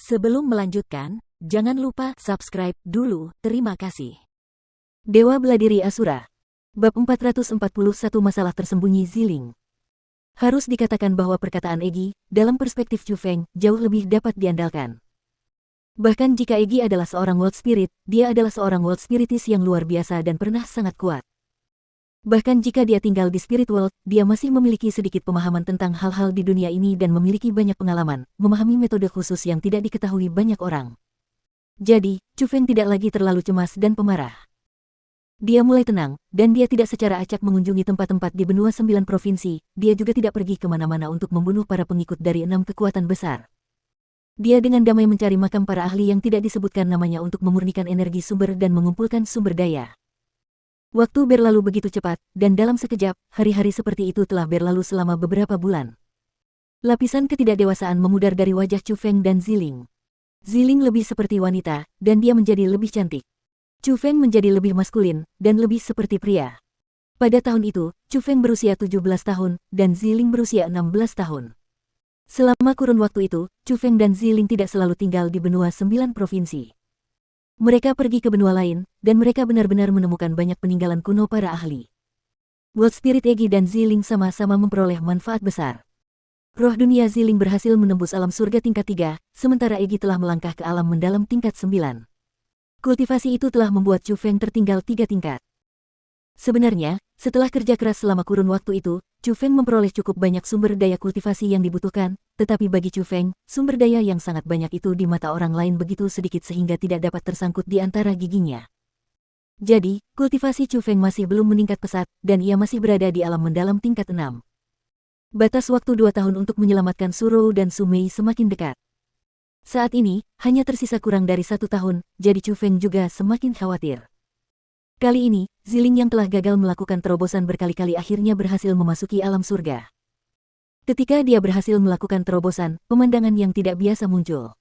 Sebelum melanjutkan, jangan lupa subscribe dulu, terima kasih. Dewa Beladiri Asura. Bab 441 Masalah Tersembunyi Ziling. Harus dikatakan bahwa perkataan Egi, dalam perspektif Chu Feng, jauh lebih dapat diandalkan. Bahkan jika Egi adalah seorang world spirit, dia adalah seorang world spiritis yang luar biasa dan pernah sangat kuat. Bahkan jika dia tinggal di spirit world, dia masih memiliki sedikit pemahaman tentang hal-hal di dunia ini dan memiliki banyak pengalaman, memahami metode khusus yang tidak diketahui banyak orang. Jadi, Chu Feng tidak lagi terlalu cemas dan pemarah. Dia mulai tenang, dan dia tidak secara acak mengunjungi tempat-tempat di benua 9 provinsi, dia juga tidak pergi kemana-mana untuk membunuh para pengikut dari 6 kekuatan besar. Dia dengan damai mencari makam para ahli yang tidak disebutkan namanya untuk memurnikan energi sumber dan mengumpulkan sumber daya. Waktu berlalu begitu cepat, dan dalam sekejap, hari-hari seperti itu telah berlalu selama beberapa bulan. Lapisan ketidakdewasaan memudar dari wajah Chu Feng dan Ziling. Ziling lebih seperti wanita, dan dia menjadi lebih cantik. Chu Feng menjadi lebih maskulin, dan lebih seperti pria. Pada tahun itu, Chu Feng berusia 17 tahun, dan Ziling berusia 16 tahun. Selama kurun waktu itu, Chu Feng dan Ziling tidak selalu tinggal di benua 9 provinsi. Mereka pergi ke benua lain, dan mereka benar-benar menemukan banyak peninggalan kuno para ahli. World Spirit Egi dan Ziling sama-sama memperoleh manfaat besar. Roh dunia Ziling berhasil menembus alam surga tingkat 3, sementara Egi telah melangkah ke alam mendalam tingkat 9. Kultivasi itu telah membuat Chu Feng tertinggal 3 tingkat. Sebenarnya, setelah kerja keras selama kurun waktu itu, Chu Feng memperoleh cukup banyak sumber daya kultivasi yang dibutuhkan, tetapi bagi Chu Feng, sumber daya yang sangat banyak itu di mata orang lain begitu sedikit sehingga tidak dapat tersangkut di antara giginya. Jadi, kultivasi Chu Feng masih belum meningkat pesat, dan ia masih berada di alam mendalam tingkat 6. Batas waktu 2 tahun untuk menyelamatkan Surou dan Sumei semakin dekat. Saat ini, hanya tersisa kurang dari 1 tahun, jadi Chu Feng juga semakin khawatir. Kali ini, Ziling yang telah gagal melakukan terobosan berkali-kali akhirnya berhasil memasuki alam surga. Ketika dia berhasil melakukan terobosan, pemandangan yang tidak biasa muncul.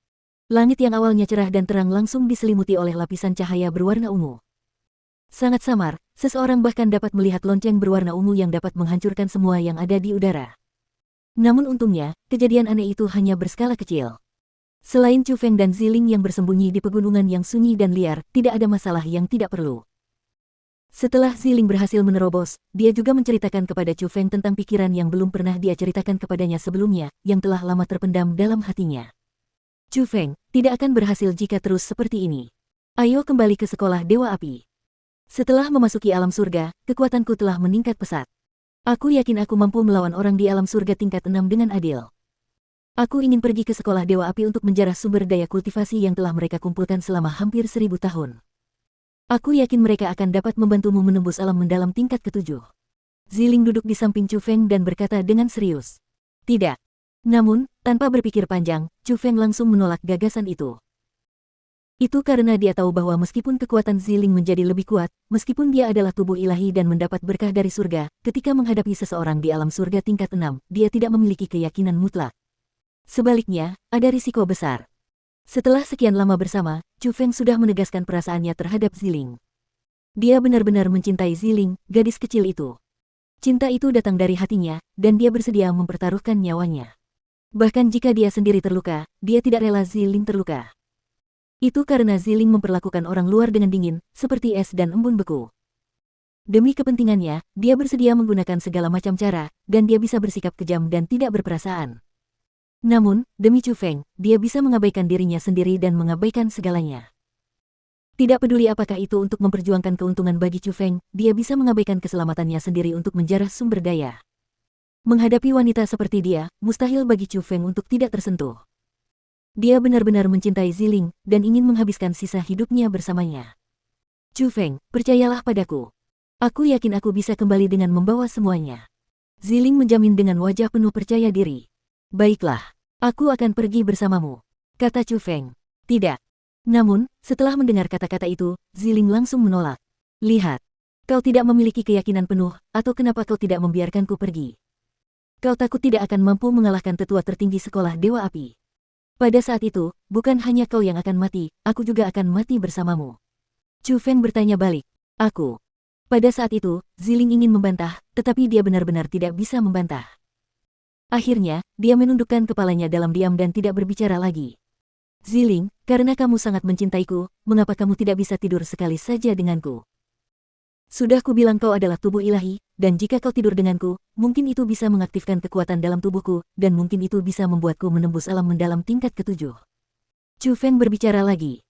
Langit yang awalnya cerah dan terang langsung diselimuti oleh lapisan cahaya berwarna ungu. Sangat samar, seseorang bahkan dapat melihat lonceng berwarna ungu yang dapat menghancurkan semua yang ada di udara. Namun untungnya, kejadian aneh itu hanya berskala kecil. Selain Chu Feng dan Ziling yang bersembunyi di pegunungan yang sunyi dan liar, tidak ada masalah yang tidak perlu. Setelah Ziling berhasil menerobos, dia juga menceritakan kepada Chu Feng tentang pikiran yang belum pernah dia ceritakan kepadanya sebelumnya, yang telah lama terpendam dalam hatinya. Chu Feng, tidak akan berhasil jika terus seperti ini. Ayo kembali ke sekolah Dewa Api. Setelah memasuki alam surga, kekuatanku telah meningkat pesat. Aku yakin aku mampu melawan orang di alam surga tingkat 6 dengan adil. Aku ingin pergi ke sekolah Dewa Api untuk menjarah sumber daya kultivasi yang telah mereka kumpulkan selama hampir 1000 tahun. Aku yakin mereka akan dapat membantumu menembus alam mendalam tingkat ke-7. Ziling duduk di samping Chu Feng dan berkata dengan serius. Tidak. Namun, tanpa berpikir panjang, Chu Feng langsung menolak gagasan itu. Itu karena dia tahu bahwa meskipun kekuatan Ziling menjadi lebih kuat, meskipun dia adalah tubuh ilahi dan mendapat berkah dari surga, ketika menghadapi seseorang di alam surga tingkat 6, dia tidak memiliki keyakinan mutlak. Sebaliknya, ada risiko besar. Setelah sekian lama bersama, Chu Feng sudah menegaskan perasaannya terhadap Ziling. Dia benar-benar mencintai Ziling, gadis kecil itu. Cinta itu datang dari hatinya, dan dia bersedia mempertaruhkan nyawanya. Bahkan jika dia sendiri terluka, dia tidak rela Ziling terluka. Itu karena Ziling memperlakukan orang luar dengan dingin, seperti es dan embun beku. Demi kepentingannya, dia bersedia menggunakan segala macam cara, dan dia bisa bersikap kejam dan tidak berperasaan. Namun, demi Chu Feng, dia bisa mengabaikan dirinya sendiri dan mengabaikan segalanya. Tidak peduli apakah itu untuk memperjuangkan keuntungan bagi Chu Feng, dia bisa mengabaikan keselamatannya sendiri untuk menjarah sumber daya. Menghadapi wanita seperti dia, mustahil bagi Chu Feng untuk tidak tersentuh. Dia benar-benar mencintai Ziling, dan ingin menghabiskan sisa hidupnya bersamanya. Chu Feng, percayalah padaku. Aku yakin aku bisa kembali dengan membawa semuanya. Ziling menjamin dengan wajah penuh percaya diri. Baiklah, aku akan pergi bersamamu, kata Chu Feng. Tidak. Namun, setelah mendengar kata-kata itu, Ziling langsung menolak. Lihat, kau tidak memiliki keyakinan penuh, atau kenapa kau tidak membiarkanku pergi? Kau takut tidak akan mampu mengalahkan tetua tertinggi sekolah Dewa Api. Pada saat itu, bukan hanya kau yang akan mati, aku juga akan mati bersamamu. Chu Feng bertanya balik. Aku. Pada saat itu, Ziling ingin membantah, tetapi dia benar-benar tidak bisa membantah. Akhirnya, dia menundukkan kepalanya dalam diam dan tidak berbicara lagi. Ziling, karena kamu sangat mencintaiku, mengapa kamu tidak bisa tidur sekali saja denganku? Sudah kubilang kau adalah tubuh ilahi, dan jika kau tidur denganku, mungkin itu bisa mengaktifkan kekuatan dalam tubuhku, dan mungkin itu bisa membuatku menembus alam mendalam tingkat ketujuh. Chu Feng berbicara lagi.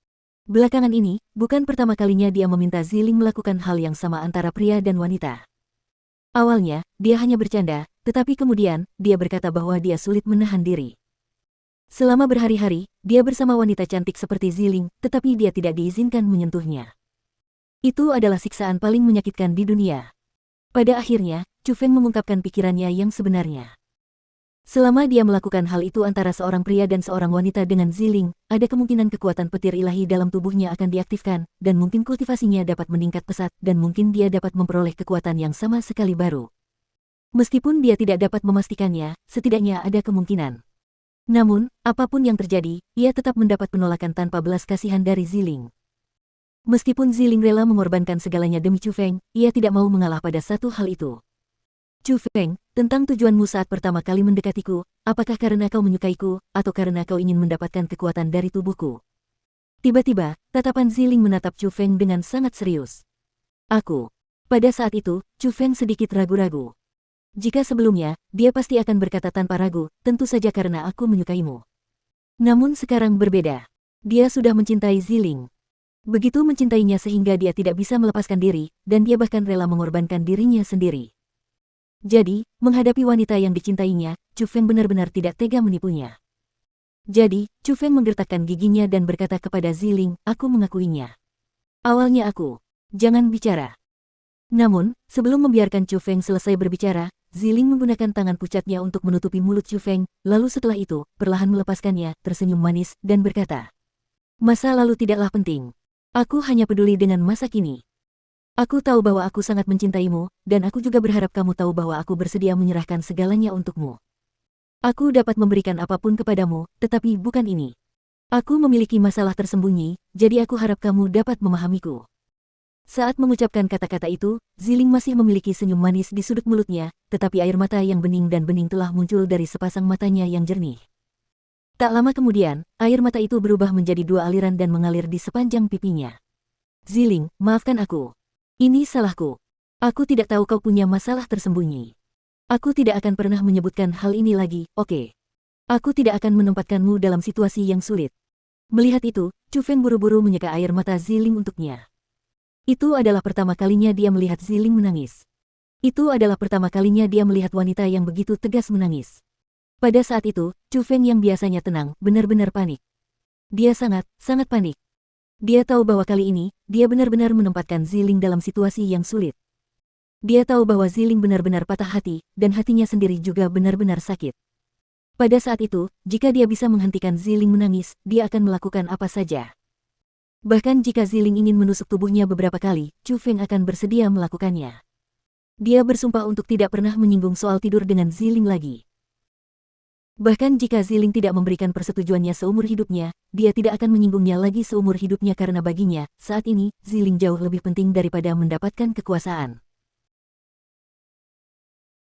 Belakangan ini, bukan pertama kalinya dia meminta Ziling melakukan hal yang sama antara pria dan wanita. Awalnya, dia hanya bercanda, tetapi kemudian, dia berkata bahwa dia sulit menahan diri. Selama berhari-hari, dia bersama wanita cantik seperti Ziling, tetapi dia tidak diizinkan menyentuhnya. Itu adalah siksaan paling menyakitkan di dunia. Pada akhirnya, Chu Feng mengungkapkan pikirannya yang sebenarnya. Selama dia melakukan hal itu antara seorang pria dan seorang wanita dengan Ziling, ada kemungkinan kekuatan petir ilahi dalam tubuhnya akan diaktifkan, dan mungkin kultivasinya dapat meningkat pesat, dan mungkin dia dapat memperoleh kekuatan yang sama sekali baru. Meskipun dia tidak dapat memastikannya, setidaknya ada kemungkinan. Namun, apapun yang terjadi, ia tetap mendapat penolakan tanpa belas kasihan dari Ziling. Meskipun Ziling rela mengorbankan segalanya demi Chu Feng, ia tidak mau mengalah pada satu hal itu. Chu Feng, tentang tujuanmu saat pertama kali mendekatiku, apakah karena kau menyukaiku, atau karena kau ingin mendapatkan kekuatan dari tubuhku? Tiba-tiba, tatapan Ziling menatap Chu Feng dengan sangat serius. Aku. Pada saat itu, Chu Feng sedikit ragu-ragu. Jika sebelumnya, dia pasti akan berkata tanpa ragu, tentu saja karena aku menyukaimu. Namun sekarang berbeda. Dia sudah mencintai Ziling. Begitu mencintainya sehingga dia tidak bisa melepaskan diri, dan dia bahkan rela mengorbankan dirinya sendiri. Jadi, menghadapi wanita yang dicintainya, Chu Feng benar-benar tidak tega menipunya. Jadi, Chu Feng menggertakkan giginya dan berkata kepada Ziling, aku mengakuinya. Awalnya aku. Jangan bicara. Namun, sebelum membiarkan Chu Feng selesai berbicara, Ziling menggunakan tangan pucatnya untuk menutupi mulut Chu Feng, lalu setelah itu, perlahan melepaskannya, tersenyum manis, dan berkata, masa lalu tidaklah penting. Aku hanya peduli dengan masa kini. Aku tahu bahwa aku sangat mencintaimu, dan aku juga berharap kamu tahu bahwa aku bersedia menyerahkan segalanya untukmu. Aku dapat memberikan apapun kepadamu, tetapi bukan ini. Aku memiliki masalah tersembunyi, jadi aku harap kamu dapat memahamiku. Saat mengucapkan kata-kata itu, Ziling masih memiliki senyum manis di sudut mulutnya, tetapi air mata yang bening dan bening telah muncul dari sepasang matanya yang jernih. Tak lama kemudian, air mata itu berubah menjadi dua aliran dan mengalir di sepanjang pipinya. Ziling, maafkan aku. Ini salahku. Aku tidak tahu kau punya masalah tersembunyi. Aku tidak akan pernah menyebutkan hal ini lagi, oke? Aku tidak akan menempatkanmu dalam situasi yang sulit. Melihat itu, Chu Feng buru-buru menyeka air mata Ziling untuknya. Itu adalah pertama kalinya dia melihat Ziling menangis. Itu adalah pertama kalinya dia melihat wanita yang begitu tegas menangis. Pada saat itu, Chu Feng yang biasanya tenang, benar-benar panik. Dia sangat panik. Dia tahu bahwa kali ini, dia benar-benar menempatkan Ziling dalam situasi yang sulit. Dia tahu bahwa Ziling benar-benar patah hati, dan hatinya sendiri juga benar-benar sakit. Pada saat itu, jika dia bisa menghentikan Ziling menangis, dia akan melakukan apa saja. Bahkan jika Ziling ingin menusuk tubuhnya beberapa kali, Chu Feng akan bersedia melakukannya. Dia bersumpah untuk tidak pernah menyinggung soal tidur dengan Ziling lagi. Bahkan jika Ziling tidak memberikan persetujuannya seumur hidupnya, dia tidak akan menyinggungnya lagi seumur hidupnya karena baginya, saat ini, Ziling jauh lebih penting daripada mendapatkan kekuasaan.